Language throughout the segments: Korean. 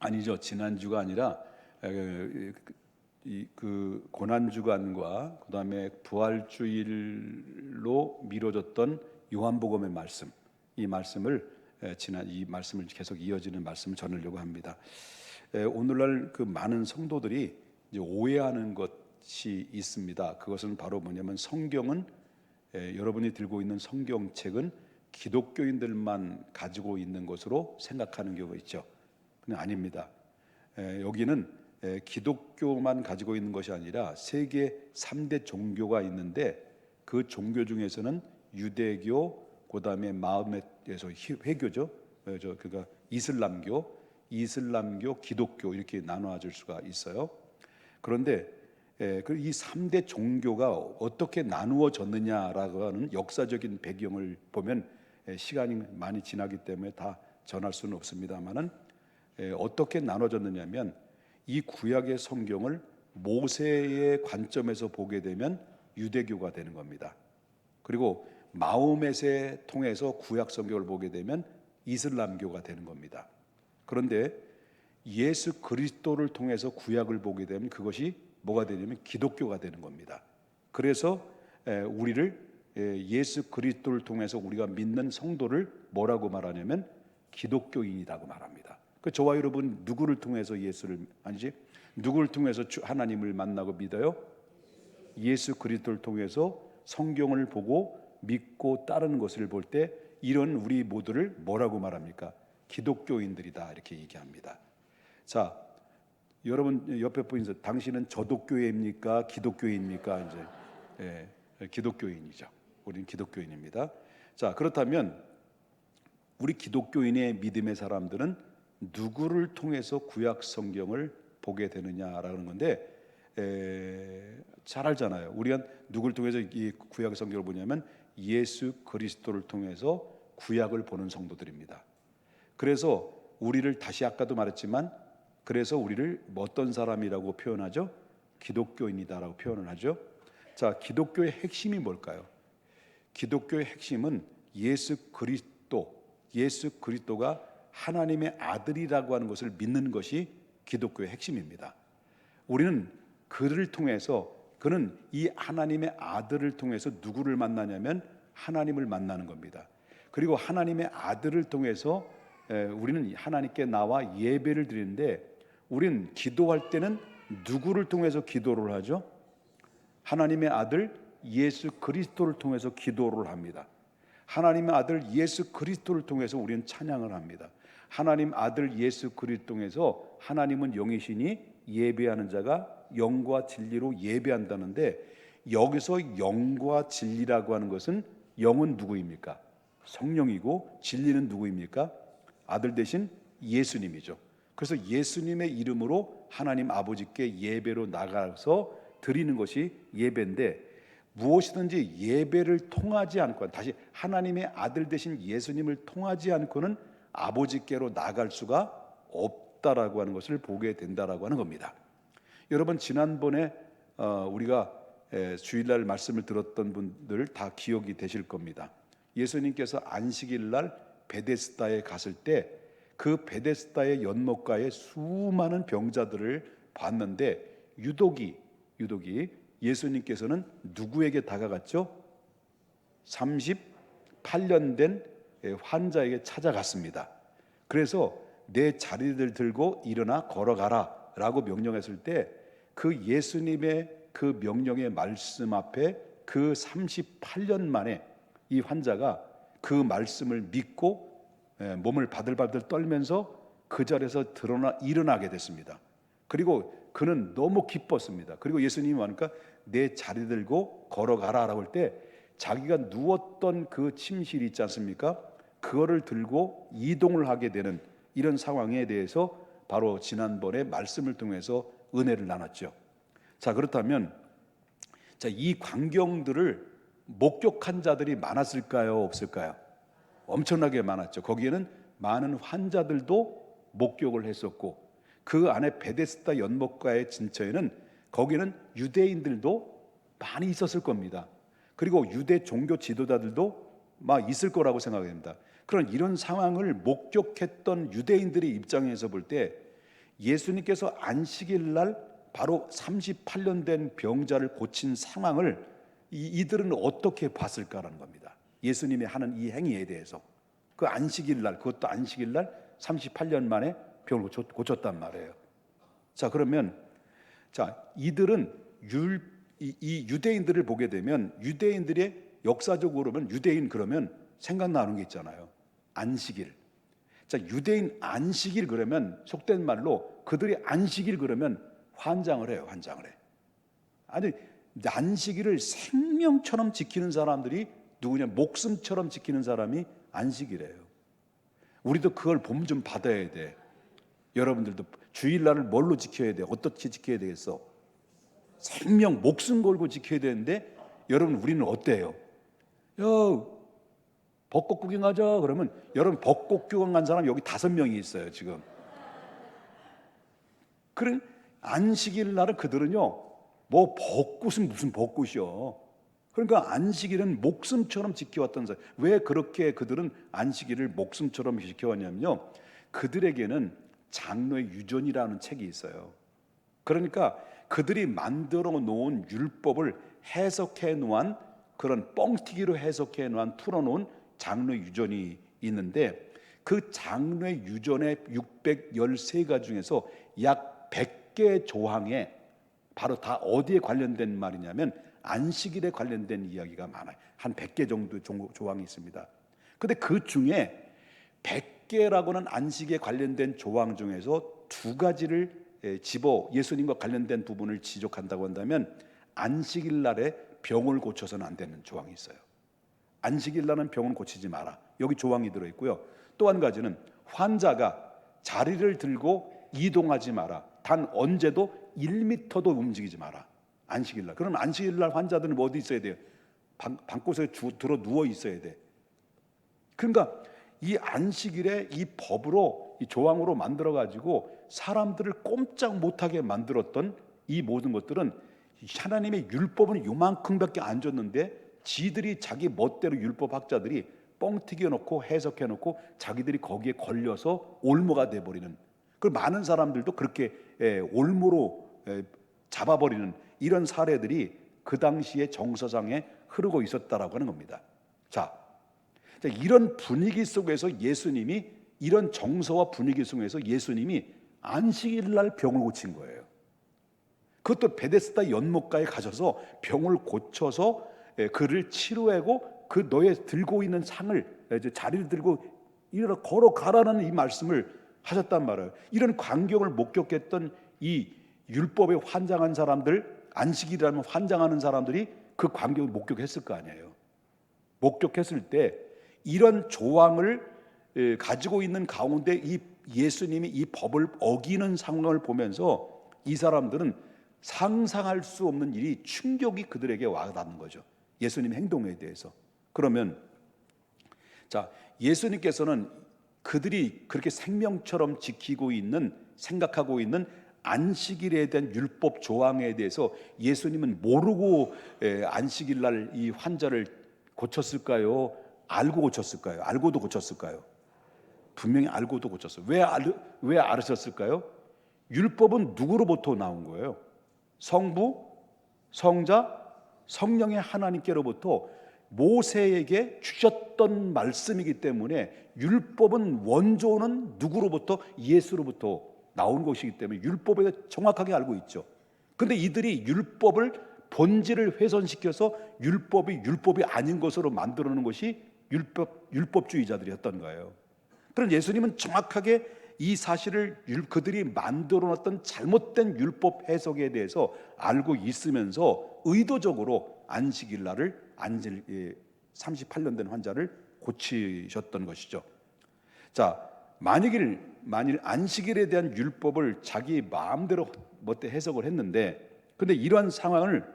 아니죠. 지난주가 아니라 그 고난주간과 그다음에 부활주일로 미뤄졌던 요한복음의 말씀, 이 말씀을 이 말씀을 계속 이어지는 말씀을 전하려고 합니다. 오늘날 그 많은 성도들이 이제 오해하는 것이 있습니다. 그것은 바로 뭐냐면 성경은 여러분이 들고 있는 성경책은 기독교인들만 가지고 있는 것으로 생각하는 경우가 있죠. 근데 아닙니다. 여기는 기독교만 가지고 있는 것이 아니라 세계 3대 종교가 있는데 그 종교 중에서는 유대교, 그다음에 마호메트에서 회교죠. 그러니까 이슬람교, 기독교 이렇게 나눠질 수가 있어요. 그런데 이 3대 종교가 어떻게 나누어졌느냐라고 하는 역사적인 배경을 보면 시간이 많이 지나기 때문에 다 전할 수는 없습니다만은 어떻게 나눠졌느냐면 이 구약의 성경을 모세의 관점에서 보게 되면 유대교가 되는 겁니다. 그리고 마호멧에 통해서 구약 성경을 보게 되면 이슬람교가 되는 겁니다. 그런데 예수 그리스도를 통해서 구약을 보게 되면 그것이 뭐가 되냐면 기독교가 되는 겁니다. 그래서 우리를 예수 그리스도를 통해서 우리가 믿는 성도를 뭐라고 말하냐면 기독교인이라고 말합니다. 저와 여러분 누구를 통해서 누구를 통해서 하나님을 만나고 믿어요? 예수 그리스도를 통해서 성경을 보고 믿고 따르는 것을 볼 때 이런 우리 모두를 뭐라고 말합니까? 기독교인들이다 이렇게 얘기합니다. 자, 여러분 옆에 분이서 당신은 저독교회입니까? 기독교인입니까? 이제 기독교인이죠. 우리는 기독교인입니다. 자, 그렇다면 우리 기독교인의 믿음의 사람들은 누구를 통해서 구약 성경을 보게 되느냐라는 건데 잘 알잖아요. 우리가 누구를 통해서 이 구약 성경을 보냐면 예수 그리스도를 통해서 구약을 보는 성도들입니다. 그래서 우리를 다시 아까도 말했지만 그래서 우리를 어떤 사람이라고 표현하죠? 기독교인이다라고 표현을 하죠. 자, 기독교의 핵심이 뭘까요? 기독교의 핵심은 예수 그리스도가 하나님의 아들이라고 하는 것을 믿는 것이 기독교의 핵심입니다. 우리는 그는 이 하나님의 아들을 통해서 누구를 만나냐면 하나님을 만나는 겁니다. 그리고 하나님의 아들을 통해서 우리는 하나님께 나와 예배를 드리는데 우리는 기도할 때는 누구를 통해서 기도를 하죠? 하나님의 아들 예수 그리스도를 통해서 기도를 합니다. 하나님의 아들 예수 그리스도를 통해서 우리는 찬양을 합니다. 하나님 아들 예수 그리스도 통해서 하나님은 영이시니 예배하는 자가 영과 진리로 예배한다는데 여기서 영과 진리라고 하는 것은 영은 누구입니까? 성령이고 진리는 누구입니까? 아들 대신 예수님이죠. 그래서 예수님의 이름으로 하나님 아버지께 예배로 나가서 드리는 것이 예배인데 무엇이든지 예배를 통하지 않고 다시 하나님의 아들 대신 예수님을 통하지 않고는 아버지께로 나갈 수가 없다라고 하는 것을 보게 된다라고 하는 겁니다. 여러분 지난번에 우리가 주일날 말씀을 들었던 분들 다 기억이 되실 겁니다. 예수님께서 안식일날 베데스다에 갔을 때 그 베데스다의 연못가에 수많은 병자들을 봤는데 유독이 예수님께서는 누구에게 다가갔죠? 38년 된 환자에게 찾아갔습니다. 그래서 내 자리를 들고 일어나 걸어가라 라고 명령했을 때 그 예수님의 그 명령의 말씀 앞에 그 38년 만에 이 환자가 그 말씀을 믿고 몸을 바들바들 떨면서 그 자리에서 일어나게 됐습니다. 그리고 그는 너무 기뻤습니다. 그리고 예수님이 하니까 내 자리 들고 걸어가라 라고 할 때 자기가 누웠던 그 침실이 있지 않습니까? 그거를 들고 이동을 하게 되는 이런 상황에 대해서 바로 지난번에 말씀을 통해서 은혜를 나눴죠. 자, 그렇다면 이 광경들을 목격한 자들이 많았을까요? 없을까요? 엄청나게 많았죠. 거기에는 많은 환자들도 목격을 했었고 그 안에 베데스다 연못가의 근처에는 거기는 유대인들도 많이 있었을 겁니다. 그리고 유대 종교 지도자들도 막 있을 거라고 생각합니다. 그런 이런 상황을 목격했던 유대인들의 입장에서 볼 때 예수님께서 안식일 날 바로 38년 된 병자를 고친 상황을 이들은 어떻게 봤을까라는 겁니다. 예수님이 하는 이 행위에 대해서. 그 안식일 날, 그것도 안식일 날 38년 만에 병을 고쳤단 말이에요. 자, 그러면 이들은 이 유대인들을 보게 되면, 유대인들의 역사적으로 보면 유대인 그러면 생각나는 게 있잖아요. 안식일. 자, 유대인 안식일 그러면 속된 말로 그들이 안식일 그러면 환장을 해요. 환장을 해. 아니, 안식일을 생명처럼 지키는 사람들이 누구냐? 목숨처럼 지키는 사람이 안식이래요. 우리도 그걸 봄 좀 받아야 돼. 여러분들도 주일날을 뭘로 지켜야 돼? 어떻게 지켜야 되겠어? 생명, 목숨 걸고 지켜야 되는데, 여러분 우리는 어때요? 야, 벚꽃 구경하자 그러면, 여러분 벚꽃 구경 간 사람 여기 5명이 있어요 지금. 그래, 안식일 날은 그들은요, 뭐 벚꽃은 무슨 벚꽃이요. 그러니까 안식일은 목숨처럼 지켜왔던 사람. 왜 그렇게 그들은 안식일을 목숨처럼 지켜왔냐면요, 그들에게는 장로의 유전이라는 책이 있어요. 그러니까 그들이 만들어 놓은 율법을 해석해 놓은, 그런 뻥튀기로 해석해 놓은, 풀어놓은 장로의 유전이 있는데, 그 장로의 유전의 613가지 중에서 약 100개 조항에 바로 다 어디에 관련된 말이냐면 안식일에 관련된 이야기가 많아요. 한 100개 정도 조항이 있습니다. 근데 그 중에 100개라고는 안식에 관련된 조항 중에서 2가지를 예수님과 관련된 부분을 지적한다고 한다면, 안식일 날에 병을 고쳐서는 안 되는 조항이 있어요. 안식일 날은 병을 고치지 마라. 여기 조항이 들어있고요. 또 한 가지는 환자가 자리를 들고 이동하지 마라. 단 언제도 1m도 움직이지 마라. 안식일 날. 그럼 안식일 날 환자들은 어디 있어야 돼요? 방곳에 들어 누워 있어야 돼. 그러니까 이 안식일에 이 법으로, 이 조항으로 만들어 가지고 사람들을 꼼짝 못하게 만들었던 이 모든 것들은, 하나님의 율법은 요만큼밖에 안 줬는데 지들이 자기 멋대로 율법학자들이 뻥튀겨 놓고 해석해 놓고 자기들이 거기에 걸려서 올무가 돼버리는, 그 많은 사람들도 그렇게 올무로 잡아버리는 이런 사례들이 그 당시에 정서상에 흐르고 있었다라고 하는 겁니다. 자, 이런 분위기 속에서 예수님이, 이런 정서와 분위기 속에서 예수님이 안식일 날 병을 고친 거예요. 그것도 베데스다 연못가에 가셔서 병을 고쳐서 그를 치료하고, 그 너의 들고 있는 상을, 자리를 들고 일어나 걸어가라는 이 말씀을 하셨단 말이에요. 이런 광경을 목격했던 이 율법에 환장한 사람들, 안식일이라면 환장하는 사람들이 그 광경을 목격했을 거 아니에요. 목격했을 때 이런 조항을 가지고 있는 가운데 이 예수님이 이 법을 어기는 상황을 보면서 이 사람들은 상상할 수 없는 일이, 충격이 그들에게 와닿는 거죠. 예수님 행동에 대해서. 그러면 예수님께서는 그들이 그렇게 생명처럼 지키고 있는, 생각하고 있는 안식일에 대한 율법 조항에 대해서 예수님은 모르고 안식일 날 이 환자를 고쳤을까요? 알고 고쳤을까요? 알고도 고쳤을까요? 분명히 알고도 고쳤어요. 왜 알으셨을까요? 율법은 누구로부터 나온 거예요? 성부, 성자, 성령의 하나님께로부터 모세에게 주셨던 말씀이기 때문에, 율법은 원조는 누구로부터? 예수로부터 나온 것이기 때문에 율법에 대해 정확하게 알고 있죠. 근데 이들이 율법을 본질을 훼손시켜서 율법이 아닌 것으로 만들어 놓은 것이 율법주의자들이었던 거예요. 그럼 예수님은 정확하게 이 사실을, 그들이 만들어 놨던 잘못된 율법 해석에 대해서 알고 있으면서 의도적으로 안식일 날을 38년 된 환자를 고치셨던 것이죠. 만일 안식일에 대한 율법을 자기 마음대로 멋대 해석을 했는데, 근데 이러한 상황을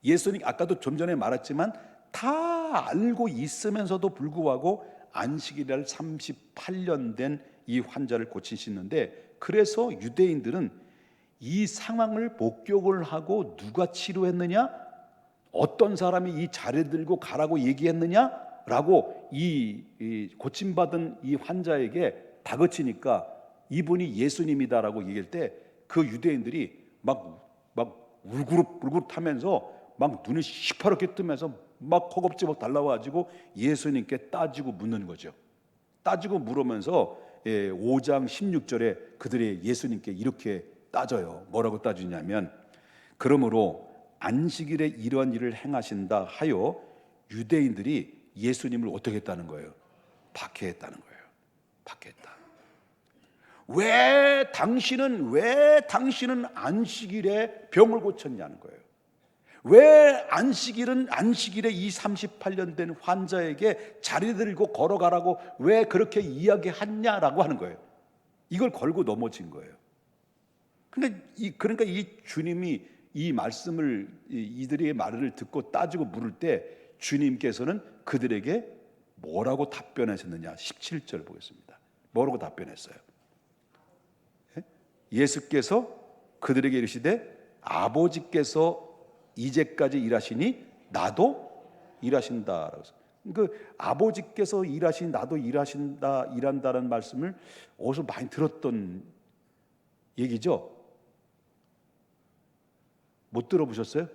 예수님, 아까도 좀 전에 말했지만 다 알고 있으면서도 불구하고 안식일 날 38년 된 이 환자를 고치시는데, 그래서 유대인들은 이 상황을 목격을 하고 누가 치료했느냐, 어떤 사람이 이 자리 들고 가라고 얘기했느냐라고 이 고침받은 이 환자에게 다그치니까 이분이 예수님이다라고 얘기할 때 그 유대인들이 막 울그룹하면서 막 눈이 시퍼렇게 뜨면서 막 허겁지 막 달라와가지고 예수님께 따지고 묻는 거죠. 따지고 물으면서 5장 16절에 그들이 예수님께 이렇게 따져요. 뭐라고 따지냐면, 그러므로 안식일에 이런 일을 행하신다 하여 유대인들이 예수님을 어떻게 했다는 거예요? 박해했다는 거예요. 박해했다. 왜 당신은 안식일에 병을 고쳤냐는 거예요. 왜 안식일에 이 38년 된 환자에게 자리 들고 걸어가라고 왜 그렇게 이야기했냐라고 하는 거예요. 이걸 걸고 넘어진 거예요. 그러니까 이 주님이 이 말씀을, 이들의 말을 듣고 따지고 물을 때 주님께서는 그들에게 뭐라고 답변하셨느냐? 17절 보겠습니다. 뭐라고 답변했어요? 예수께서 그들에게 이르시되 아버지께서 이제까지 일하시니 나도 일하신다. 그 아버지께서 일하시니 나도 일한다는 말씀을 어디서 많이 들었던 얘기죠? 못 들어보셨어요?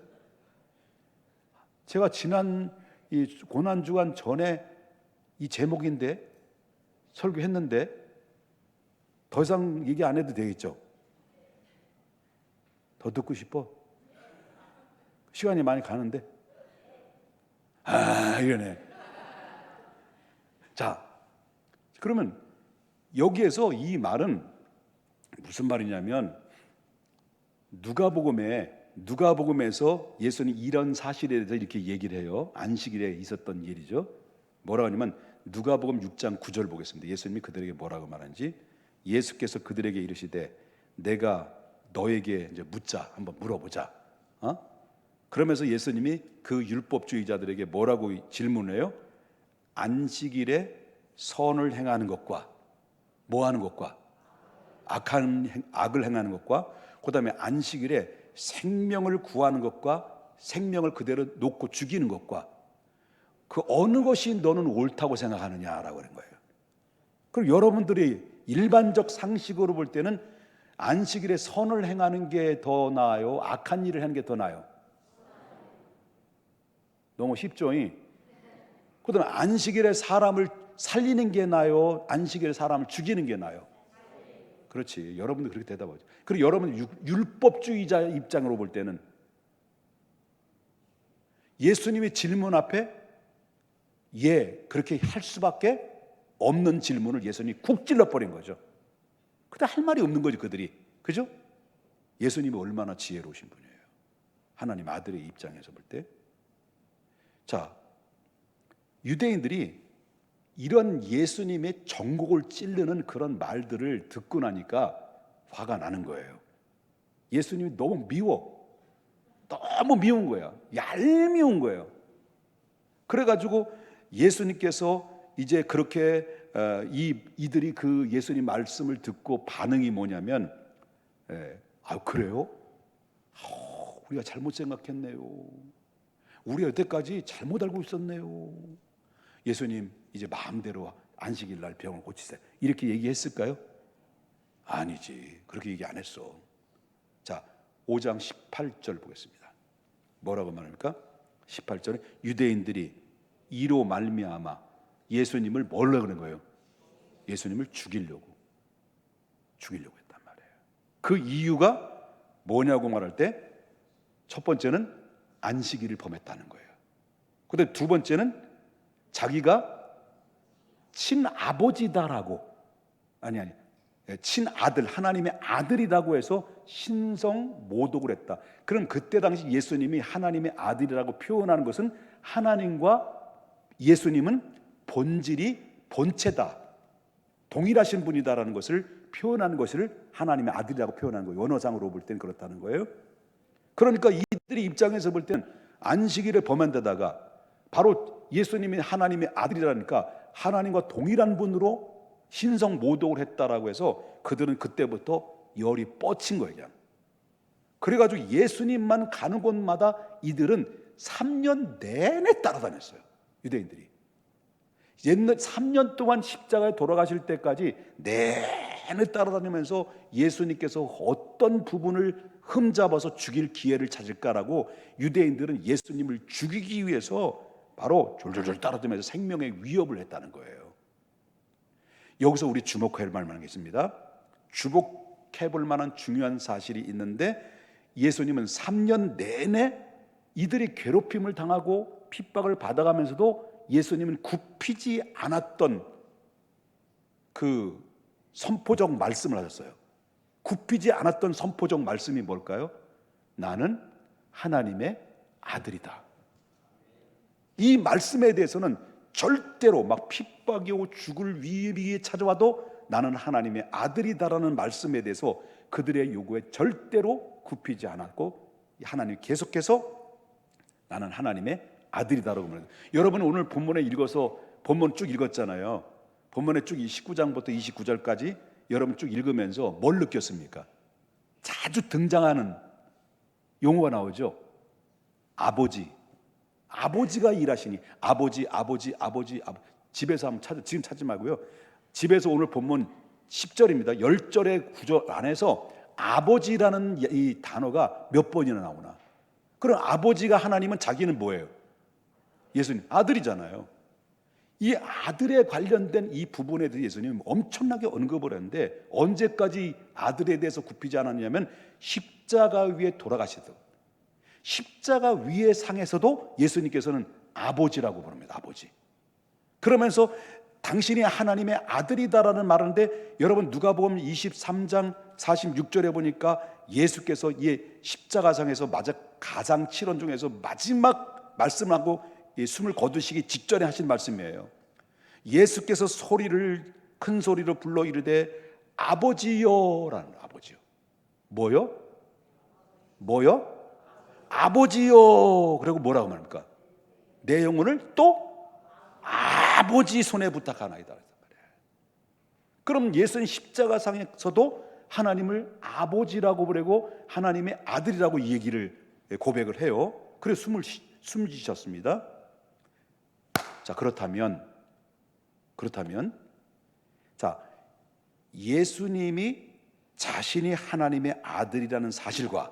제가 지난 이 고난주간 전에 이 제목인데 설교했는데 더 이상 얘기 안 해도 되겠죠? 더 듣고 싶어? 시간이 많이 가는데 이러네. 자, 그러면 여기에서 이 말은 무슨 말이냐면 누가복음에서 예수님 이런 사실에 대해서 이렇게 얘기를 해요. 안식일에 있었던 일이죠. 뭐라고 하냐면 누가복음 6장 9절 보겠습니다. 예수님이 그들에게 뭐라고 말하는지. 예수께서 그들에게 이르시되 내가 너에게 이제 묻자, 한번 물어보자. 그러면서 예수님이 그 율법주의자들에게 뭐라고 질문해요? 안식일에 선을 행하는 것과 뭐 하는 것과 악을 행하는 것과 그다음에 안식일에 생명을 구하는 것과 생명을 그대로 놓고 죽이는 것과 그 어느 것이 너는 옳다고 생각하느냐라고 하는 거예요. 그리고 여러분들이 일반적 상식으로 볼 때는 안식일에 선을 행하는 게 더 나아요? 악한 일을 하는 게 더 나아요? 너무 쉽죠? 그다음에 안식일에 사람을 살리는 게 나아요? 안식일에 사람을 죽이는 게 나아요? 그렇지. 여러분들 그렇게 대답하죠. 그리고 여러분 율법주의자 입장으로 볼 때는 예수님의 질문 앞에 그렇게 할 수밖에 없는 질문을 예수님이 쿡 찔러버린 거죠. 그때 할 말이 없는 거죠, 그들이. 그죠? 예수님이 얼마나 지혜로우신 분이에요. 하나님 아들의 입장에서 볼 때. 자, 유대인들이 이런 예수님의 정곡을 찌르는 그런 말들을 듣고 나니까 화가 나는 거예요. 예수님이 너무 미워. 너무 미운 거야. 얄미운 거예요. 그래가지고 예수님께서 이제 그렇게 이들이 그 예수님 말씀을 듣고 반응이 뭐냐면 그래요? 우리가 잘못 생각했네요. 우리가 여태까지 잘못 알고 있었네요. 예수님 이제 마음대로 안식일 날 병을 고치세요. 이렇게 얘기했을까요? 아니지. 그렇게 얘기 안 했어. 자, 5장 18절 보겠습니다. 뭐라고 말합니까? 18절에 유대인들이 이로 말미암아 예수님을 뭐라고 그런 거예요? 예수님을 죽이려고 했단 말이에요. 그 이유가 뭐냐고 말할 때 첫 번째는 안식일을 범했다는 거예요. 그런데 두 번째는 자기가 친아버지다라고 친아들, 하나님의 아들이라고 해서 신성 모독을 했다. 그럼 그때 당시 예수님이 하나님의 아들이라고 표현하는 것은 하나님과 예수님은 본체다, 동일하신 분이다라는 것을 표현하는 것을 하나님의 아들이라고 표현하는 거예요. 원어상으로 볼 때는 그렇다는 거예요. 그러니까 이들의 입장에서 볼 때는 안식일을 범한 데다가 바로 예수님이 하나님의 아들이라니까 하나님과 동일한 분으로 신성 모독을 했다라고 해서 그들은 그때부터 열이 뻗친 거예요. 그래가지고 예수님만 가는 곳마다 이들은 3년 내내 따라다녔어요. 유대인들이 3년 동안 십자가에 돌아가실 때까지 내내 따라다니면서 예수님께서 어떤 부분을 흠잡아서 죽일 기회를 찾을까라고 유대인들은 예수님을 죽이기 위해서 바로 졸졸졸 따라다니면서 생명의 위협을 했다는 거예요. 여기서 우리 주목할 만한 게 있습니다. 주목해 볼 만한 중요한 사실이 있는데, 예수님은 3년 내내 이들이 괴롭힘을 당하고 핍박을 받아가면서도 예수님은 굽히지 않았던 그 선포적 말씀을 하셨어요. 굽히지 않았던 선포적 말씀이 뭘까요? 나는 하나님의 아들이다. 이 말씀에 대해서는 절대로 막 핍박이 오고 죽을 위협이 찾아와도 나는 하나님의 아들이다라는 말씀에 대해서 그들의 요구에 절대로 굽히지 않았고, 하나님 계속해서 나는 하나님의 아들이다라고 말합니다. 여러분 오늘 본문에 읽어서 본문 쭉 읽었잖아요. 본문에 쭉 19장부터 29절까지 여러분 쭉 읽으면서 뭘 느꼈습니까? 자주 등장하는 용어가 나오죠. 아버지. 아버지가 일하시니. 아버지. 집에서 한번 찾아, 지금 찾지 말고요. 집에서 오늘 본문 10절입니다. 10절의 구절 안에서 아버지라는 이 단어가 몇 번이나 나오나. 그럼 아버지가 하나님은 자기는 뭐예요? 예수님 아들이잖아요. 이 아들에 관련된 이 부분에 대해서 예수님은 엄청나게 언급을 했는데, 언제까지 아들에 대해서 굽히지 않았냐면 십자가 위에 돌아가시던 십자가 위의 상에서도 예수님께서는 아버지라고 부릅니다. 아버지. 그러면서 당신이 하나님의 아들이다라는 말인데, 여러분 누가복음 23장 46절에 보니까 예수께서 이 십자가상에서 가장 치론 중에서 마지막 말씀을 하고 숨을 거두시기 직전에 하신 말씀이에요. 예수께서 큰 소리로 불러 이르되 아버지여라는, 아버지요. 뭐요? 아버지여. 그리고 뭐라고 말합니까? 내 영혼을 또 아버지 손에 부탁하나이다. 그럼 예수는 십자가상에서도 하나님을 아버지라고 부르고 하나님의 아들이라고 이 얘기를 고백을 해요. 그래서 숨을 쉬셨습니다. 자, 그렇다면 자, 예수님이 자신이 하나님의 아들이라는 사실과,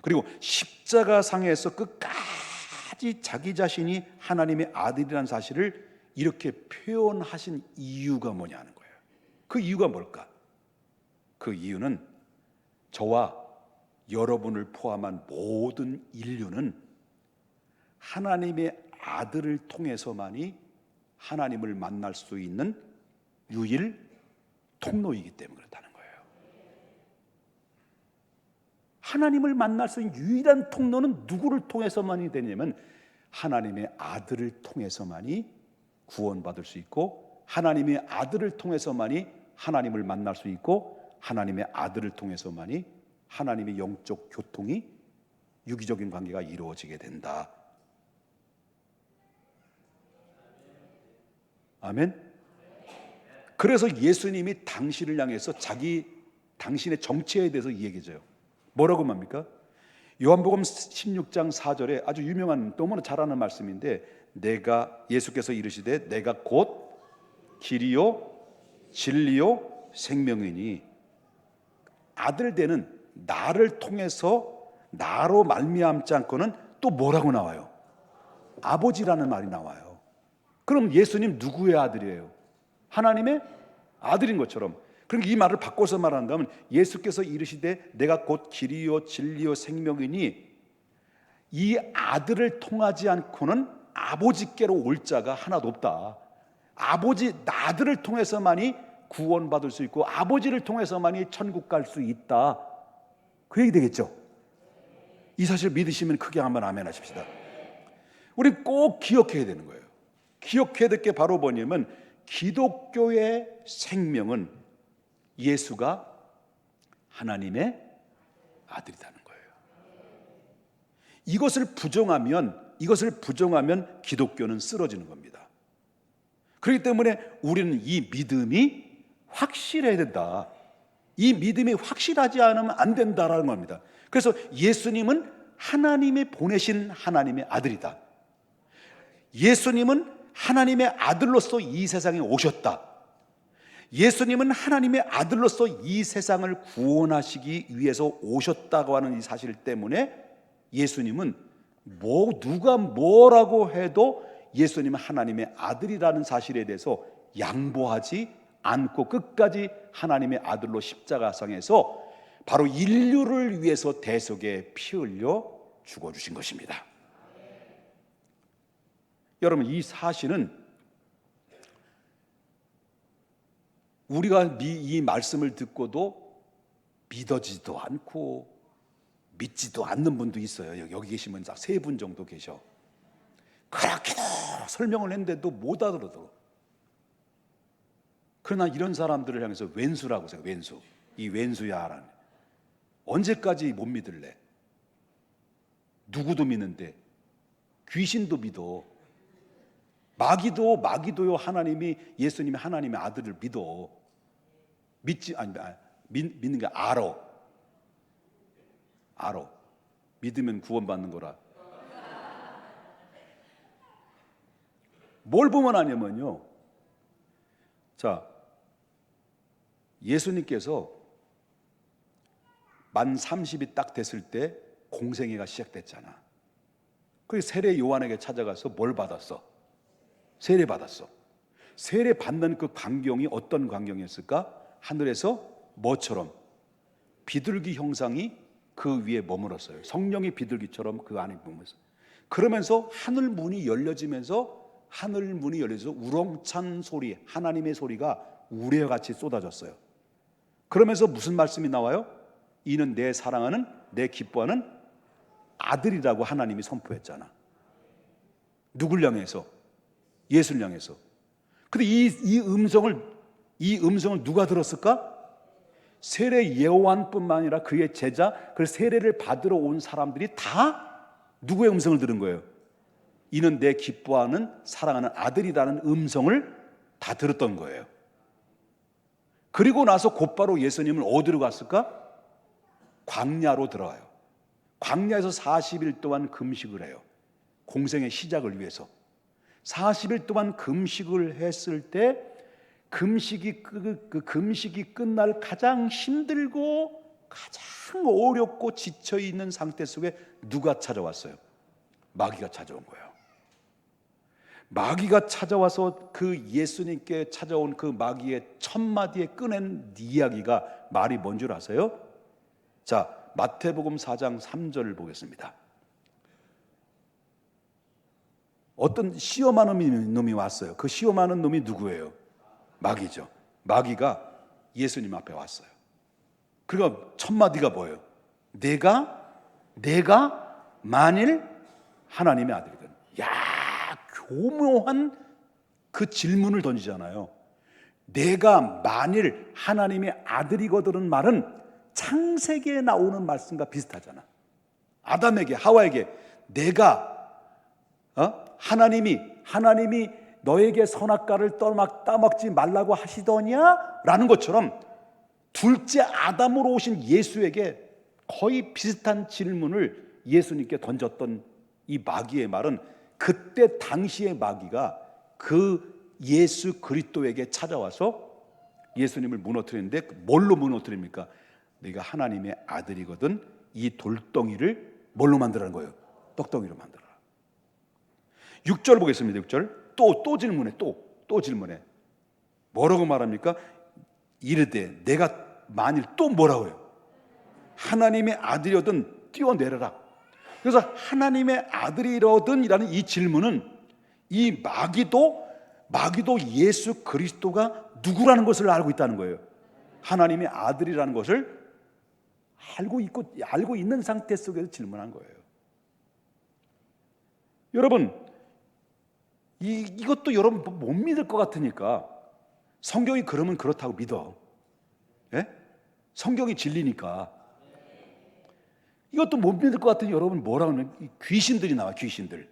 그리고 십자가상에서 끝까지 자기 자신이 하나님의 아들이라는 사실을 이렇게 표현하신 이유가 뭐냐는 거예요. 그 이유가 뭘까? 그 이유는 저와 여러분을 포함한 모든 인류는 하나님의 아들을 통해서만이 하나님을 만날 수 있는 유일 통로이기 때문에 그렇다는 거예요. 하나님을 만날 수 있는 유일한 통로는 누구를 통해서만이 되냐면 하나님의 아들을 통해서만이 구원받을 수 있고, 하나님의 아들을 통해서만이 하나님을 만날 수 있고, 하나님의 아들을 통해서만이 하나님의 영적 교통이, 유기적인 관계가 이루어지게 된다. 아멘. 그래서 예수님이 당신을 향해서 당신의 정체에 대해서 얘기해줘요. 뭐라고 말합니까? 요한복음 16장 4절에 아주 유명한, 너무나 잘 아는 말씀인데, 예수께서 이르시되 내가 곧 길이요 진리요 생명이니, 아들 되는 나를 통해서 나로 말미암지 않고는 또 뭐라고 나와요? 아버지라는 말이 나와요. 그럼 예수님 누구의 아들이에요? 하나님의 아들인 것처럼. 그러니까 이 말을 바꿔서 말한다면 예수께서 이르시되 내가 곧 길이요 진리요 생명이니, 이 아들을 통하지 않고는 아버지께로 올 자가 하나도 없다. 아들을 통해서만이 구원받을 수 있고 아버지를 통해서만이 천국 갈 수 있다. 그 얘기 되겠죠? 이 사실 믿으시면 크게 한번 아멘 하십시다. 우리 꼭 기억해야 되는 거예요. 기억해야 될 게 바로 뭐냐면, 기독교의 생명은 예수가 하나님의 아들이라는 거예요. 이것을 부정하면 기독교는 쓰러지는 겁니다. 그렇기 때문에 우리는 이 믿음이 확실해야 된다. 이 믿음이 확실하지 않으면 안 된다라는 겁니다. 그래서 예수님은 하나님이 보내신 하나님의 아들이다. 예수님은 하나님의 아들로서 이 세상에 오셨다. 예수님은 하나님의 아들로서 이 세상을 구원하시기 위해서 오셨다고 하는 이 사실 때문에 예수님은 누가 뭐라고 해도 예수님은 하나님의 아들이라는 사실에 대해서 양보하지 않고 끝까지 하나님의 아들로 십자가상에서 바로 인류를 위해서 대속에 피 흘려 죽어주신 것입니다. 여러분, 이 사실은 우리가 이 말씀을 듣고도 믿어지도 않고 믿지도 않는 분도 있어요. 여기 계시면 3분 정도 계셔. 그렇게도 설명을 했는데도 못 알아들어. 그러나 이런 사람들을 향해서 왼수라고 생각해. 왼수. 이 왼수야 라는. 언제까지 못 믿을래? 누구도 믿는데 귀신도 믿어. 마귀도요. 하나님이 예수님이 하나님의 아들을 믿어. 믿는 게 알아. 믿으면 구원받는 거라. 뭘 보면 아냐면요. 자, 예수님께서 만 30이 딱 됐을 때 공생애가 시작됐잖아. 그래서 세례 요한에게 찾아가서 뭘 받았어? 세례 받았어. 세례 받는 그 광경이 어떤 광경이었을까? 하늘에서 뭐처럼? 비둘기 형상이 그 위에 머물었어요. 성령이 비둘기처럼 그 안에 머물었어요. 그러면서 하늘 문이 열려지면서 우렁찬 소리, 하나님의 소리가 우레와 같이 쏟아졌어요. 그러면서 무슨 말씀이 나와요? 이는 내 사랑하는, 내 기뻐하는 아들이라고 하나님이 선포했잖아. 누굴 향해서? 예수를 향해서. 근데 이 음성을 누가 들었을까? 세례 요한뿐만 아니라 그의 제자, 그 세례를 받으러 온 사람들이 다 누구의 음성을 들은 거예요? 이는 내 기뻐하는 사랑하는 아들이라는 음성을 다 들었던 거예요. 그리고 나서 곧바로 예수님은 어디로 갔을까? 광야로 들어가요. 광야에서 40일 동안 금식을 해요. 공생의 시작을 위해서. 40일 동안 금식을 했을 때 금식이 끝날 가장 힘들고 가장 어렵고 지쳐 있는 상태 속에 누가 찾아왔어요? 마귀가 찾아온 거예요. 마귀가 찾아와서 그 예수님께 찾아온 그 마귀의 첫 마디에 꺼낸 이야기가 말이 뭔 줄 아세요? 자, 마태복음 4장 3절을 보겠습니다. 어떤 시험하는 놈이 왔어요. 그 시험하는 놈이 누구예요? 마귀죠. 마귀가 예수님 앞에 왔어요. 그리고 첫 마디가 뭐예요? 내가 만일 하나님의 아들이든. 야, 교묘한 그 질문을 던지잖아요. 내가 만일 하나님의 아들이거든은 말은 창세기에 나오는 말씀과 비슷하잖아. 아담에게, 하와에게 내가 하나님이 너에게 선악과를 따먹지 말라고 하시더냐? 라는 것처럼 둘째 아담으로 오신 예수에게 거의 비슷한 질문을 예수님께 던졌던 이 마귀의 말은 그때 당시의 마귀가 그 예수 그리스도에게 찾아와서 예수님을 무너뜨리는데 뭘로 무너뜨립니까? 네가 하나님의 아들이거든 이 돌덩이를 뭘로 만들라는 거예요? 떡덩이로 만들어라. 6절 보겠습니다. 6절. 또 질문해. 뭐라고 말합니까? 이르되 내가 만일 또 뭐라고 해요? 하나님의 아들이거든 뛰어내려라. 그래서 하나님의 아들이거든 이라는 이 질문은 이 마귀도 예수 그리스도가 누구라는 것을 알고 있다는 거예요. 하나님의 아들이라는 것을 알고 있는 상태 속에서 질문한 거예요. 여러분, 이것도 여러분 못 믿을 것 같으니까 성경이 그러면 그렇다고 믿어. 예? 성경이 진리니까. 이것도 못 믿을 것 같으니 여러분 뭐라고 하면 귀신들이 나와. 귀신들.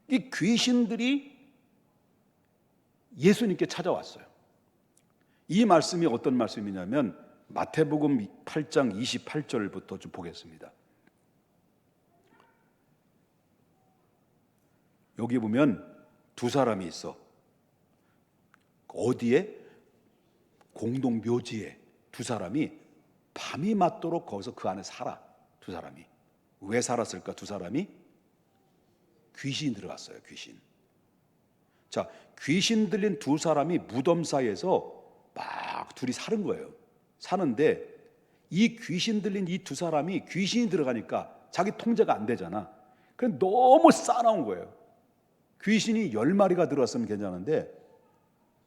이 귀신들이 예수님께 찾아왔어요. 이 말씀이 어떤 말씀이냐면 마태복음 8장 28절부터 좀 보겠습니다. 여기 보면 두 사람이 있어. 어디에? 공동 묘지에 두 사람이 밤이 맞도록 거기서 그 안에 살아. 두 사람이 왜 살았을까? 두 사람이 귀신이 들어갔어요. 귀신. 자, 귀신 들린 두 사람이 무덤 사이에서 막 둘이 사는 거예요. 사는데 이 귀신 들린 이 두 사람이 귀신이 들어가니까 자기 통제가 안 되잖아. 그래 너무 싸나운 거예요. 귀신이 10마리가 들어왔으면 괜찮은데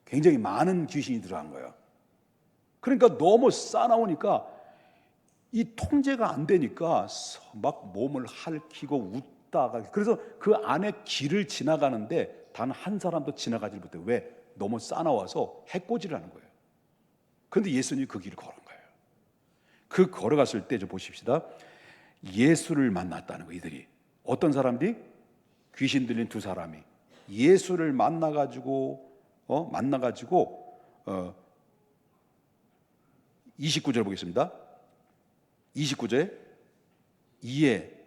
굉장히 많은 귀신이 들어간 거예요. 그러니까 너무 싸나우니까 이 통제가 안 되니까 막 몸을 핥히고 웃다가, 그래서 그 안에 길을 지나가는데 단 한 사람도 지나가지 못해. 왜? 너무 싸나워서 해코지를 하는 거예요. 그런데 예수님이 그 길을 걸은 거예요. 그 걸어갔을 때 좀 보십시다. 예수를 만났다는 거. 이들이 어떤 사람들이? 귀신 들린 두 사람이 예수를 만나가지고 29절 보겠습니다. 29절에 이에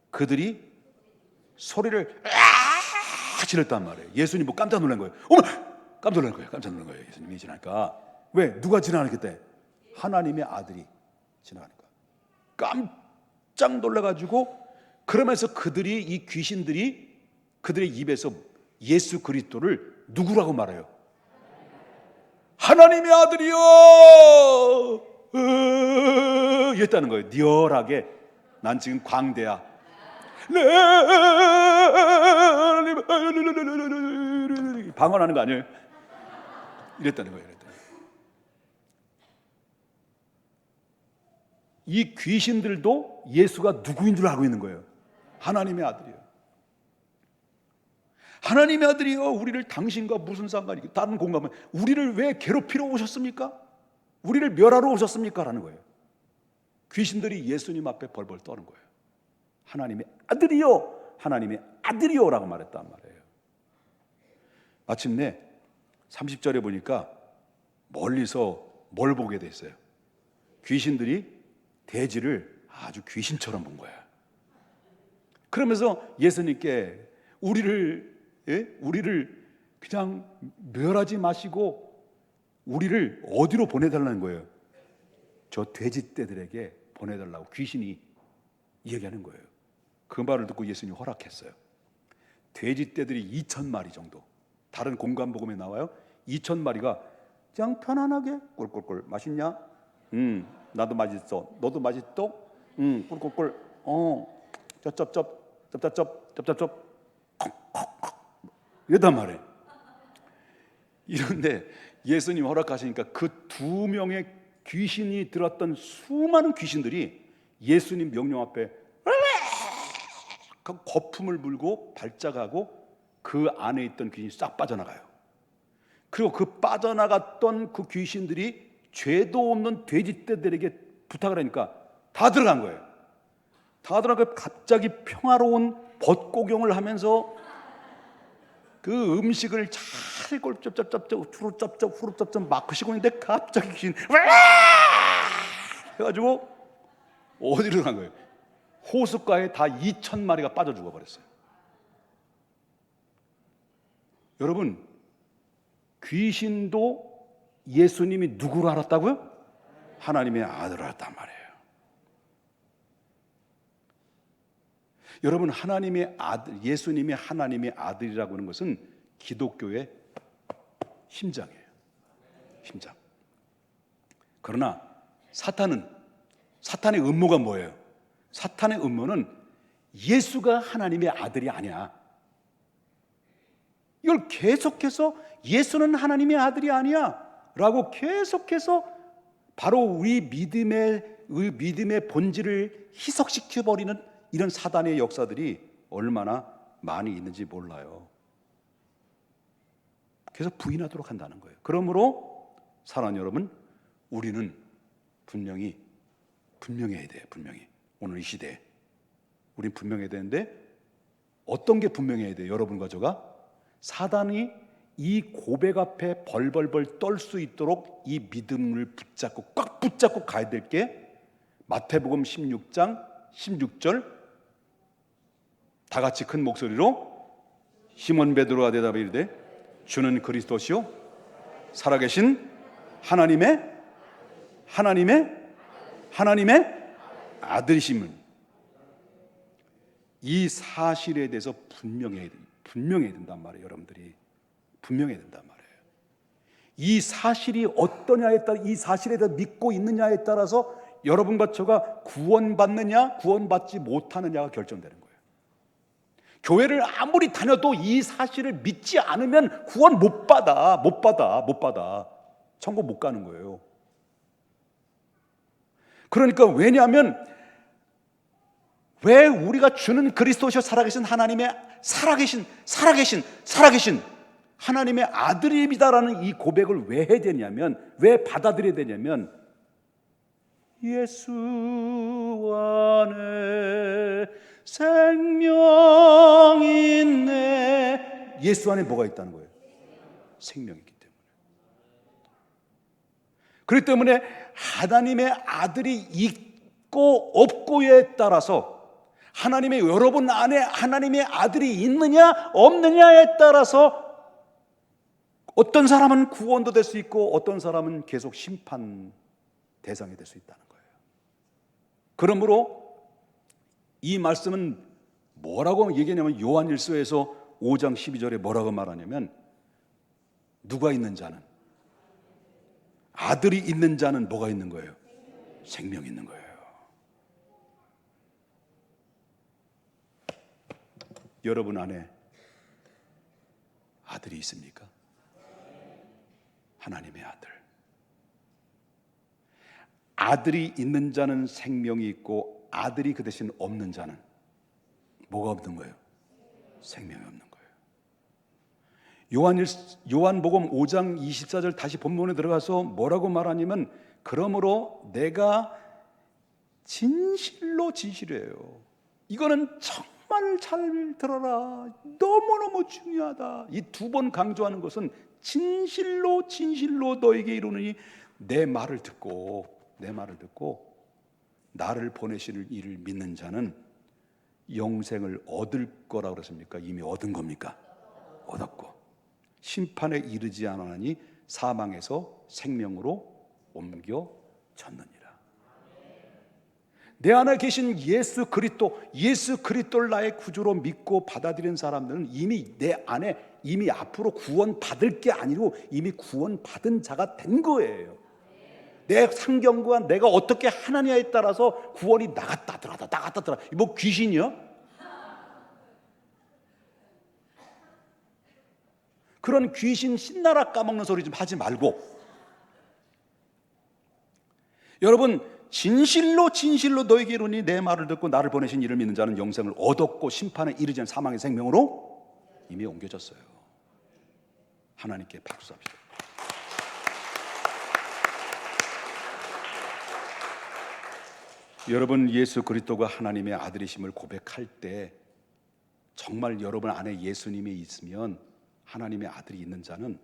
그들이 소리를 지렀단 말이에요. 예수님 뭐 깜짝 놀란 거예요. 어머! 깜짝 놀란 거예요. 깜짝 놀란 거예요. 예수님이 지나니까. 왜? 누가 지나가겠대? 하나님의 아들이 지나가니까 깜짝 놀라가지고, 그러면서 그들이, 이 귀신들이 그들의 입에서 예수 그리스도를 누구라고 말해요? 하나님의 아들이요! 이랬다는 거예요. 리얼하게. 난 지금 광대야. 방언하는 거 아니에요? 이랬다는 거예요. 이 귀신들도 예수가 누구인 줄 알고 있는 거예요. 하나님의 아들이요. 하나님의 아들이요, 우리를 당신과 무슨 상관이? 다른 공감은 우리를 왜 괴롭히러 오셨습니까? 우리를 멸하러 오셨습니까? 라는 거예요. 귀신들이 예수님 앞에 벌벌 떠는 거예요. 하나님의 아들이요, 하나님의 아들이요 라고 말했단 말이에요. 마침내 30절에 보니까 멀리서 뭘 보게 됐어요? 귀신들이 돼지를 아주 귀신처럼 본 거야. 그러면서 예수님께 우리를 그냥 멸하지 마시고 우리를 어디로 보내달라는 거예요? 저 돼지떼들에게 보내달라고 귀신이 얘기하는 거예요. 그 말을 듣고 예수님이 허락했어요. 돼지떼들이 2,000마리 정도, 다른 공간복음에 나와요. 2,000마리가 그냥 편안하게 꿀꿀꿀. 맛있냐? 나도 맛있어. 너도 맛있어? 꿀꿀꿀. 쩝쩝쩝 이러단 말이에요. 이런데 예수님 허락하시니까 그 2명의 귀신이 들었던 수많은 귀신들이 예수님 명령 앞에 거품을 불고 발작하고 그 안에 있던 귀신이 싹 빠져나가요. 그리고 그 빠져나갔던 그 귀신들이 죄도 없는 돼지떼들에게 부탁을 하니까 다 들어간 거예요. 다 들어가고 갑자기 평화로운 벚구경을 하면서 그 음식을 잘 꼴쩝쩝쩝 후루쩝쩝 막 드시고 있는데 갑자기 귀신 해가지고 어디로 간 거예요? 호숫가에 다 2,000마리가 빠져 죽어버렸어요. 여러분, 귀신도 예수님이 누구로 알았다고요? 하나님의 아들을 알았단 말이에요. 여러분, 하나님의 아들, 예수님이 하나님의 아들이라고 하는 것은 기독교의 심장이에요. 심장. 그러나 사탄의 음모가 뭐예요? 사탄의 음모는 예수가 하나님의 아들이 아니야. 이걸 계속해서 예수는 하나님의 아들이 아니야 라고 계속해서 바로 우리 믿음의 본질을 희석시켜버리는 이런 사단의 역사들이 얼마나 많이 있는지 몰라요. 계속 부인하도록 한다는 거예요. 그러므로 사랑하는 여러분, 우리는 분명해야 돼요. 분명히 오늘 이 시대에 우린 분명해야 되는데 어떤 게 분명해야 돼요? 여러분과 저가 사단이 이 고백 앞에 벌벌벌 떨 수 있도록 이 믿음을 꽉 붙잡고 가야 될 게 마태복음 16장 16절 다 같이 큰 목소리로 시몬 베드로가 대답해 이르되 주는 그리스도시요 살아계신 하나님의 아들이심을, 이 사실에 대해서 분명해야 된단 말이에요. 여러분들이 분명해야 된단 말이에요. 이 사실이 어떠냐에 따라, 이 사실에 대해서 믿고 있느냐에 따라서 여러분과 저가 구원받느냐 구원받지 못하느냐가 결정되는 거예요. 교회를 아무리 다녀도 이 사실을 믿지 않으면 구원 못 받아. 천국 못 가는 거예요. 그러니까 왜냐하면 왜 우리가 주는 그리스도시여 살아계신 하나님의 살아계신 하나님의 아들입니다라는 이 고백을 왜 해야 되냐면, 왜 받아들여야 되냐면, 예수 안에 생명이 있네. 예수 안에 뭐가 있다는 거예요? 생명이기 때문에. 그렇기 때문에 하나님의 아들이 있고 없고에 따라서, 하나님의 여러분 안에 하나님의 아들이 있느냐 없느냐에 따라서 어떤 사람은 구원도 될 수 있고 어떤 사람은 계속 심판 대상이 될 수 있다는 거예요. 그러므로 이 말씀은 뭐라고 얘기하냐면, 요한일서에서 5장 12절에 뭐라고 말하냐면, 누가 있는 자는, 아들이 있는 자는 뭐가 있는 거예요? 생명이 있는 거예요. 여러분 안에 아들이 있습니까? 하나님의 아들. 아들이 있는 자는 생명이 있고, 아들이 그 대신 없는 자는 뭐가 없는 거예요? 생명이 없는 거예요. 요한복음 5장 24절 다시 본문에 들어가서 뭐라고 말하냐면, 그러므로 내가 진실이에요. 이거는 정말 잘 들어라. 너무너무 중요하다. 이 두 번 강조하는 것은 진실로 너에게 이르노니, 내 말을 듣고 나를 보내실 이를 믿는 자는 영생을 얻을 거라고 그랬습니까? 이미 얻은 겁니까? 얻었고, 심판에 이르지 않으니 사망에서 생명으로 옮겨졌느니라. 내 안에 계신 예수 그리스도를 나의 구주로 믿고 받아들인 사람들은 이미 내 안에, 이미 앞으로 구원 받을 게 아니고 이미 구원 받은 자가 된 거예요. 내 상경과 내가 어떻게 하느냐에 따라서 구원이 나갔다 들어갔다. 뭐 귀신이요? 그런 귀신 신나라 까먹는 소리 좀 하지 말고, 여러분, 진실로 너에게 이르노니 내 말을 듣고 나를 보내신 이를 믿는 자는 영생을 얻었고 심판에 이르지 않은 사망의 생명으로 이미 옮겨졌어요. 하나님께 박수합시다. 여러분, 예수 그리스도가 하나님의 아들이심을 고백할 때, 정말 여러분 안에 예수님이 있으면, 하나님의 아들이 있는 자는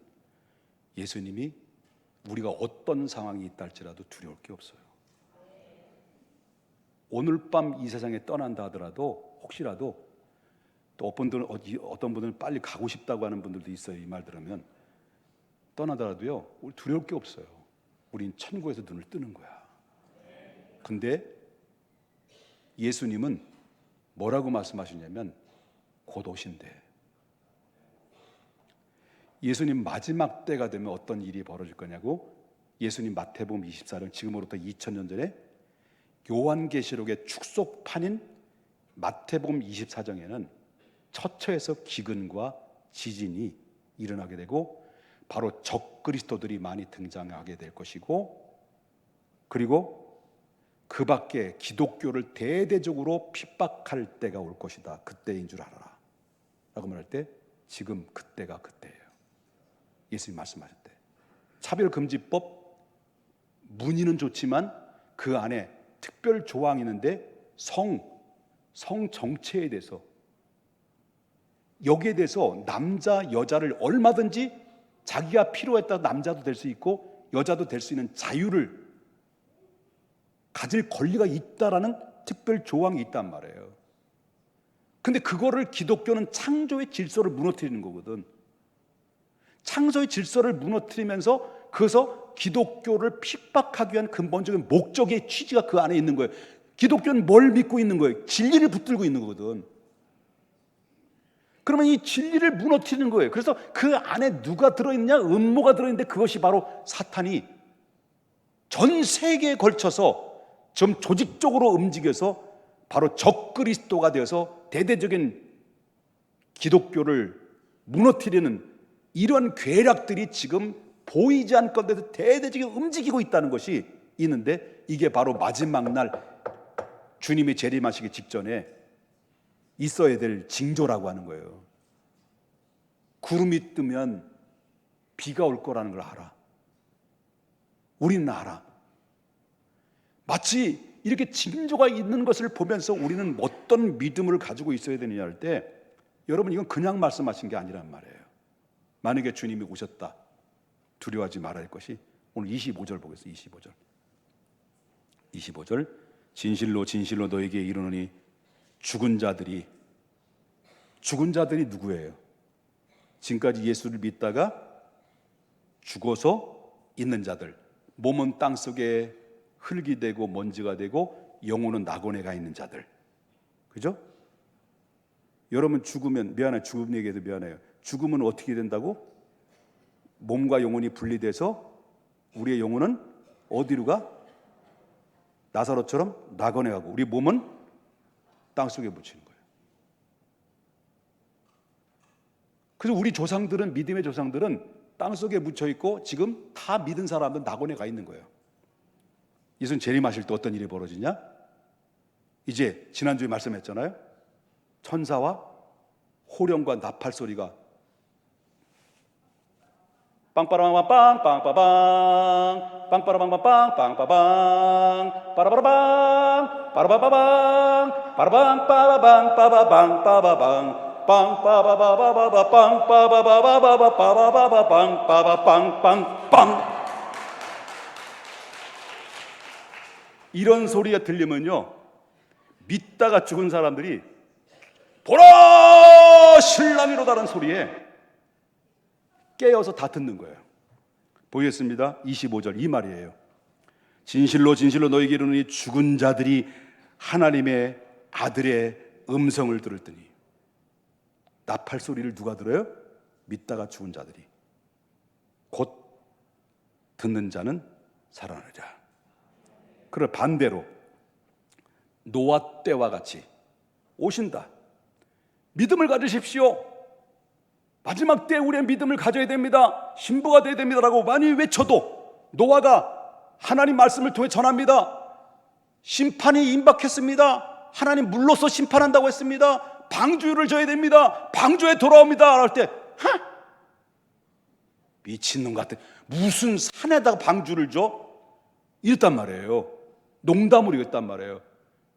예수님이 우리가 어떤 상황이 있다 할지라도 두려울 게 없어요. 오늘 밤 이 세상에 떠난다 하더라도, 혹시라도 또 어떤 분들은 빨리 가고 싶다고 하는 분들도 있어요. 이 말 들으면 떠나더라도요, 우리 두려울 게 없어요. 우린 천국에서 눈을 뜨는 거야. 근데 예수님은 뭐라고 말씀하시냐면, 곧 오신대. 예수님 마지막 때가 되면 어떤 일이 벌어질 거냐고, 예수님 마태복음 24장, 지금으로부터 2000년 전에 요한계시록의 축소판인 마태복음 24장에는 처처에서 기근과 지진이 일어나게 되고, 바로 적그리스도들이 많이 등장하게 될 것이고, 그리고 그 밖에 기독교를 대대적으로 핍박할 때가 올 것이다. 그때인 줄 알아라 라고 말할 때, 지금 그때가 그때예요. 예수님 말씀하셨대. 차별금지법 문의는 좋지만 그 안에 특별 조항이 있는데, 성 정체에 대해서, 여기에 대해서 남자 여자를 얼마든지 자기가 필요에 따라 남자도 될 수 있고 여자도 될 수 있는 자유를 가질 권리가 있다라는 특별 조항이 있단 말이에요. 근데 그거를 기독교는 창조의 질서를 무너뜨리는 거거든. 창조의 질서를 무너뜨리면서, 그래서 기독교를 핍박하기 위한 근본적인 목적의 취지가 그 안에 있는 거예요. 기독교는 뭘 믿고 있는 거예요? 진리를 붙들고 있는 거거든. 그러면 이 진리를 무너뜨리는 거예요. 그래서 그 안에 누가 들어있느냐? 음모가 들어있는데 그것이 바로 사탄이 전 세계에 걸쳐서 좀 조직적으로 움직여서 바로 적그리스도가 되어서 대대적인 기독교를 무너뜨리는 이런 괴략들이 지금 보이지 않건데도 대대적으로 움직이고 있다는 것이 있는데, 이게 바로 마지막 날 주님이 재림하시기 직전에 있어야 될 징조라고 하는 거예요. 구름이 뜨면 비가 올 거라는 걸 알아. 우리는 알아. 마치 이렇게 징조가 있는 것을 보면서 우리는 어떤 믿음을 가지고 있어야 되느냐 할 때, 여러분, 이건 그냥 말씀하신 게 아니란 말이에요. 만약에 주님이 오셨다, 두려워하지 말아야 할 것이, 오늘 25절 보겠습니다. 25절 진실로 진실로 너에게 이르노니 죽은 자들이 누구예요? 지금까지 예수를 믿다가 죽어서 있는 자들, 몸은 땅속에 흙이 되고 먼지가 되고 영혼은 낙원에 가 있는 자들, 그죠? 여러분, 죽으면 죽음 얘기해서 미안해요. 죽으면 어떻게 된다고? 몸과 영혼이 분리돼서 우리의 영혼은 어디로 가? 나사로처럼 낙원에 가고, 우리 몸은 땅속에 묻히는 거예요. 그래서 우리 조상들은, 믿음의 조상들은 땅속에 묻혀 있고 지금 다 믿은 사람들은 낙원에 가 있는 거예요. 예수님 재림하실 때 어떤 일이 벌어지냐? 이제 지난주에 말씀했잖아요. 천사와 호령과 나팔 소리가 빵빠라빵빵 빵빠방 빵빠라빵빵 빵빠방 빠라바라방 빠라바바방 빠라방 빠바방 빠바방 빠바방 빵빠바바바바바 빵빠바바바바바 빠바바바방 빠바빵빵빵. 이런 소리가 들리면요, 믿다가 죽은 사람들이 보라 신랑이로다는 소리에 깨어서 다 듣는 거예요. 보겠습니다. 25절 이 말이에요. 진실로 진실로 너희에게 이르노니 죽은 자들이 하나님의 아들의 음성을 들을 더니. 나팔 소리를 누가 들어요? 믿다가 죽은 자들이. 곧 듣는 자는 살아나리라. 그럴 반대로 노아 때와 같이 오신다. 믿음을 가지십시오. 마지막 때에 우리의 믿음을 가져야 됩니다. 신부가 되어야 됩니다라고 많이 외쳐도 노아가 하나님 말씀을 통해 전합니다. 심판이 임박했습니다. 하나님 물로서 심판한다고 했습니다. 방주를 져야 됩니다. 방주에 돌아옵니다. 할 때 미친놈 같아. 무슨 산에다가 방주를 줘? 이랬단 말이에요. 농담으로 이랬단 말이에요.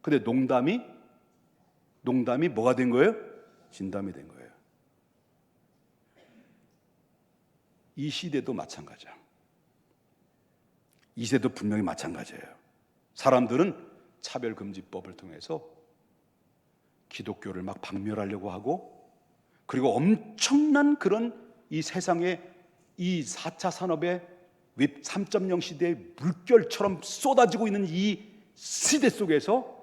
근데 농담이 뭐가 된 거예요? 진담이 된 거예요. 이 시대도 마찬가지야. 이 시대도 분명히 마찬가지예요. 사람들은 차별금지법을 통해서 기독교를 막 박멸하려고 하고, 그리고 엄청난 그런 이 세상의 이 4차 산업의 웹 3.0 시대의 물결처럼 쏟아지고 있는 이 시대 속에서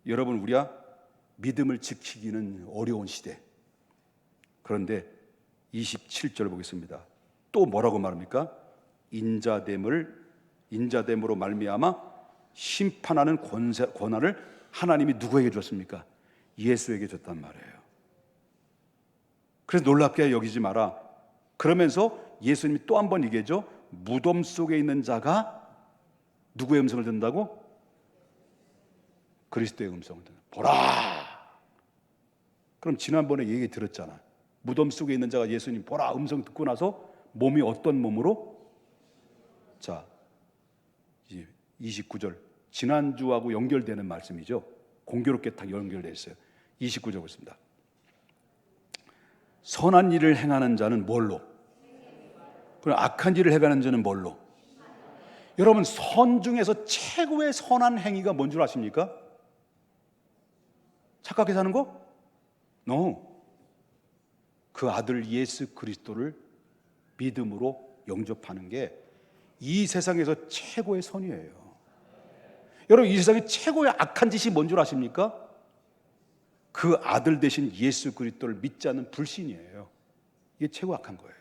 여러분, 우리가 믿음을 지키기는 어려운 시대. 그런데 27절 보겠습니다. 또 뭐라고 말합니까? 인자됨으로 말미암아 심판하는 권한을 하나님이 누구에게 줬습니까? 예수에게 줬단 말이에요. 그래서 놀랍게 여기지 마라. 그러면서 예수님이 또 한 번 얘기하죠. 무덤 속에 있는 자가 누구의 음성을 듣는다고? 그리스도의 음성을 듣는다. 보라. 그럼 지난번에 얘기 들었잖아. 무덤 속에 있는 자가 예수님 보라 음성 듣고 나서 몸이 어떤 몸으로? 자, 29절 지난주하고 연결되는 말씀이죠. 공교롭게 다 연결되어 있어요. 29절 보겠습니다. 선한 일을 행하는 자는 뭘로? 그럼 악한 일을 행하는 자는 뭘로? 여러분, 선 중에서 최고의 선한 행위가 뭔 줄 아십니까? 착하게 사는 거? No. 그 아들 예수 그리스도를 믿음으로 영접하는 게 이 세상에서 최고의 선이에요. 여러분, 이 세상에 최고의 악한 짓이 뭔 줄 아십니까? 그 아들 대신 예수 그리스도를 믿지 않는 불신이에요. 이게 최고 악한 거예요.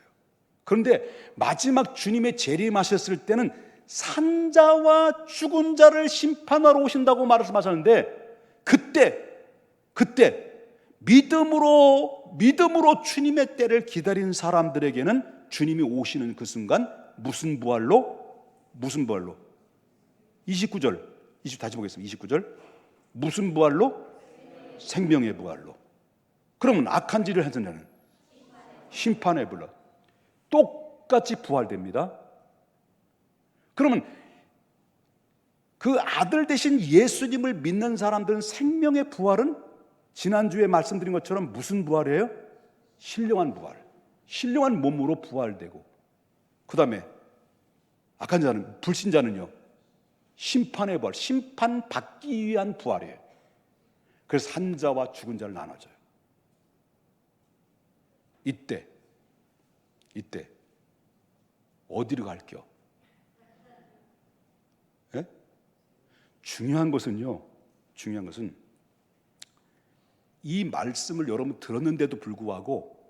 그런데 마지막 주님의 재림하셨을 때는 산자와 죽은 자를 심판하러 오신다고 말씀하셨는데, 그때 믿음으로 주님의 때를 기다린 사람들에게는 주님이 오시는 그 순간 무슨 부활로? 29절 다시 보겠습니다. 29절 무슨 부활로? 생명의 부활로. 그러면 악한 짓을 했던 자는 심판의 부활로 똑같이 부활됩니다. 그러면 그 아들 대신 예수님을 믿는 사람들은 생명의 부활은 지난주에 말씀드린 것처럼 무슨 부활이에요? 신령한 부활, 신령한 몸으로 부활되고, 그 다음에 악한 자는, 불신자는요, 심판의 부활, 심판받기 위한 부활이에요. 그래서 산자와 죽은 자를 나눠줘요. 이때 어디로 갈게요? 예? 중요한 것은 이 말씀을 여러분 들었는데도 불구하고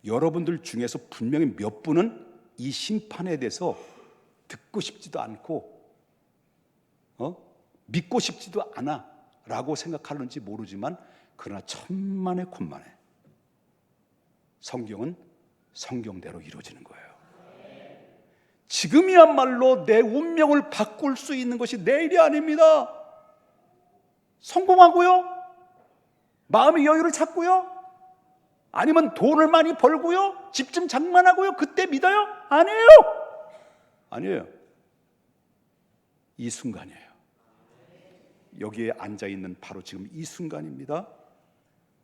여러분들 중에서 분명히 몇 분은 이 심판에 대해서 듣고 싶지도 않고 믿고 싶지도 않아 라고 생각하는지 모르지만, 그러나 천만에 콤만에 성경은 성경대로 이루어지는 거예요. 지금이야말로 내 운명을 바꿀 수 있는 것이 내일이 아닙니다. 성공하고요, 마음의 여유를 찾고요, 아니면 돈을 많이 벌고요, 집 좀 장만하고요, 그때 믿어요? 아니에요. 이 순간이에요. 여기에 앉아있는 바로 지금 이 순간입니다.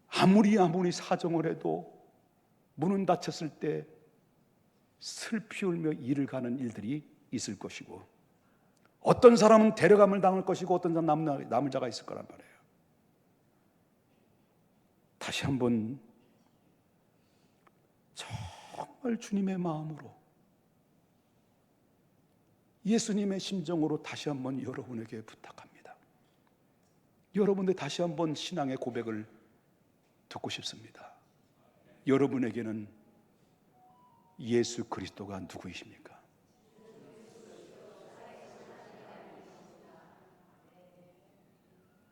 아무리 사정을 해도 문은 닫혔을 때 슬피 울며 일을 가는 일들이 있을 것이고, 어떤 사람은 데려감을 당할 것이고, 어떤 사람은 남을 자가 있을 거란 말이에요. 다시 한번 정말 주님의 마음으로, 예수님의 심정으로 다시 한번 여러분에게 부탁합니다. 여러분들 다시 한번 신앙의 고백을 듣고 싶습니다. 여러분에게는 예수 그리스도가 누구이십니까?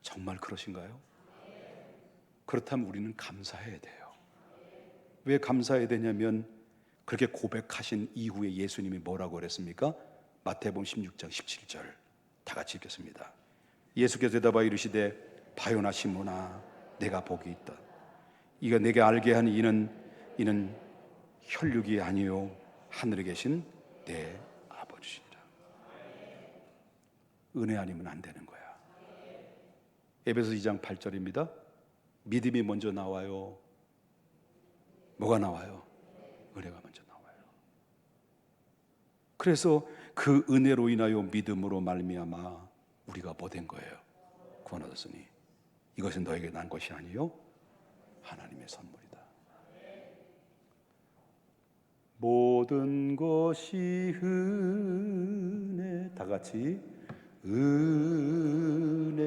정말 그러신가요? 그렇다면 우리는 감사해야 돼요. 왜 감사해야 되냐면, 그렇게 고백하신 이후에 예수님이 뭐라고 그랬습니까? 마태복음 16장 17절 다 같이 읽겠습니다. 예수께서 대답하여 이르시되 바요나 시몬아, 내가 복이 있다. 이가 내게 알게 하니 이는 혈육이 아니요 하늘에 계신 내 아버지시라. 은혜 아니면 안 되는 거야. 에베소 2장 8절입니다. 믿음이 먼저 나와요? 뭐가 나와요? 은혜가 먼저 나와요. 그래서 그 은혜로 인하여 믿음으로 말미암아 우리가 뭐 된 거예요? 구원 얻었으니 이것은 너에게 난 것이 아니요 하나님의 선물이다. 모든 것이 은혜, 다 같이 은혜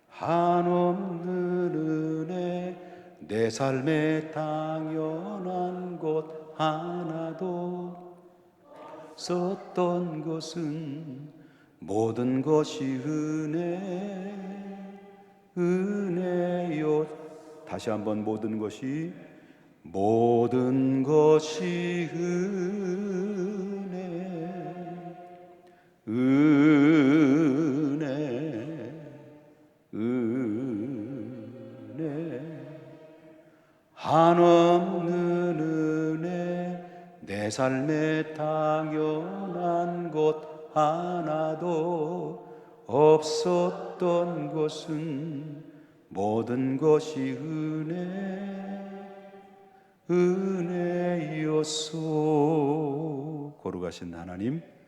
한없는 은혜, 내 삶에 당연한 것 하나도 없었던 것은 모든 것이 은혜요. 다시 한번 모든 것이 은혜 한없는 은혜, 내 삶에 당연한 것 하나도 없었던 것은 모든 것이 은혜였소. 거룩하신 하나님,